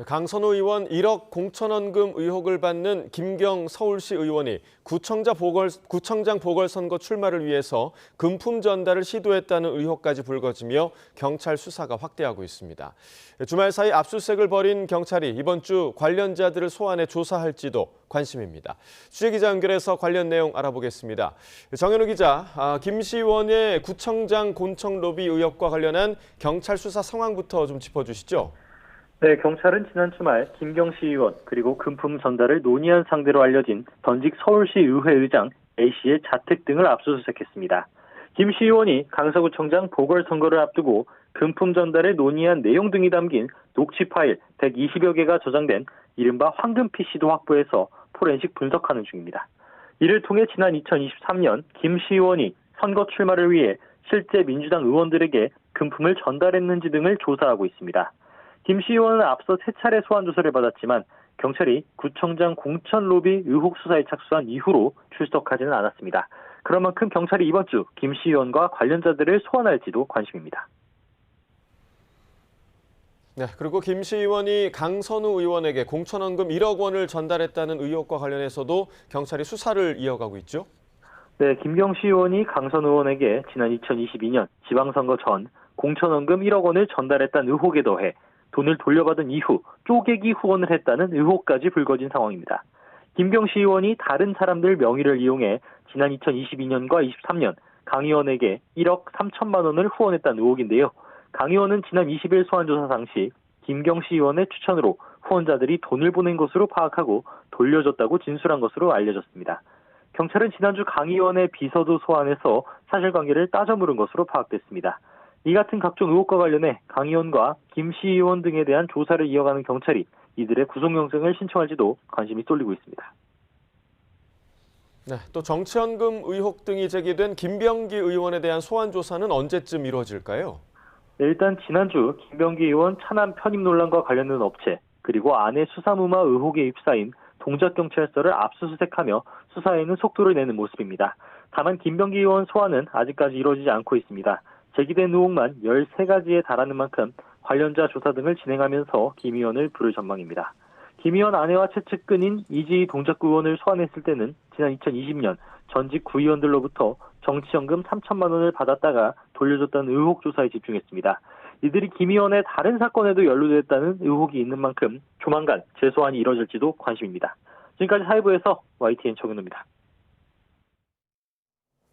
강선우 의원 1억 공천원금 의혹을 받는 김경 서울시 의원이 구청장 보궐선거 출마를 위해서 금품 전달을 시도했다는 의혹까지 불거지며 경찰 수사가 확대하고 있습니다. 주말 사이 압수수색을 벌인 경찰이 이번 주 관련자들을 소환해 조사할지도 관심입니다. 취재기자 연결해서 관련 내용 알아보겠습니다. 정현우 기자, 김 시 의원의 구청장 공천 로비 의혹과 관련한 경찰 수사 상황부터 좀 짚어주시죠. 네, 경찰은 지난 주말 김경 시의원 그리고 금품 전달을 논의한 상대로 알려진 전직 서울시 의회 의장 A씨의 자택 등을 압수수색했습니다. 김 시의원이 강서구청장 보궐선거를 앞두고 금품 전달을 논의한 내용 등이 담긴 녹취 파일 120여 개가 저장된 이른바 황금 PC도 확보해서 포렌식 분석하는 중입니다. 이를 통해 지난 2023년 김 시의원이 선거 출마를 위해 실제 민주당 의원들에게 금품을 전달했는지 등을 조사하고 있습니다. 김 시 의원은 앞서 3차례 소환 조사를 받았지만 경찰이 구청장 공천 로비 의혹 수사에 착수한 이후로 출석하지는 않았습니다. 그런 만큼 경찰이 이번 주 김 시 의원과 관련자들을 소환할지도 관심입니다. 네, 그리고 김 시 의원이 강선우 의원에게 공천원금 1억 원을 전달했다는 의혹과 관련해서도 경찰이 수사를 이어가고 있죠. 네, 김경 시 의원이 강선우 의원에게 지난 2022년 지방선거 전 공천원금 1억 원을 전달했다는 의혹에 더해 돈을 돌려받은 이후 쪼개기 후원을 했다는 의혹까지 불거진 상황입니다. 김경 시 의원이 다른 사람들 명의를 이용해 지난 2022년과 23년 강 의원에게 1억 3천만 원을 후원했다는 의혹인데요. 강 의원은 지난 20일 소환조사 당시 김경 시 의원의 추천으로 후원자들이 돈을 보낸 것으로 파악하고 돌려줬다고 진술한 것으로 알려졌습니다. 경찰은 지난주 강 의원의 비서도 소환해서 사실관계를 따져 물은 것으로 파악됐습니다. 이 같은 각종 의혹과 관련해 강 의원과 김 시 의원 등에 대한 조사를 이어가는 경찰이 이들의 구속영장을 신청할지도 관심이 쏠리고 있습니다. 네, 또 정치헌금 의혹 등이 제기된 김병기 의원에 대한 소환 조사는 언제쯤 이루어질까요? 네, 일단 지난주 김병기 의원 차남 편입 논란과 관련된 업체 그리고 아내 수사무마 의혹에 휩싸인 동작경찰서를 압수수색하며 수사에는 속도를 내는 모습입니다. 다만 김병기 의원 소환은 아직까지 이루어지지 않고 있습니다. 제기된 의혹만 13가지에 달하는 만큼 관련자 조사 등을 진행하면서 김 의원을 부를 전망입니다. 김 의원 아내와 최측근인 이지희 동작구 의원을 소환했을 때는 지난 2020년 전직 구의원들로부터 정치연금 3천만 원을 받았다가 돌려줬다는 의혹 조사에 집중했습니다. 이들이 김 의원의 다른 사건에도 연루됐다는 의혹이 있는 만큼 조만간 재소환이 이뤄질지도 관심입니다. 지금까지 사회부에서 YTN 정현우입니다.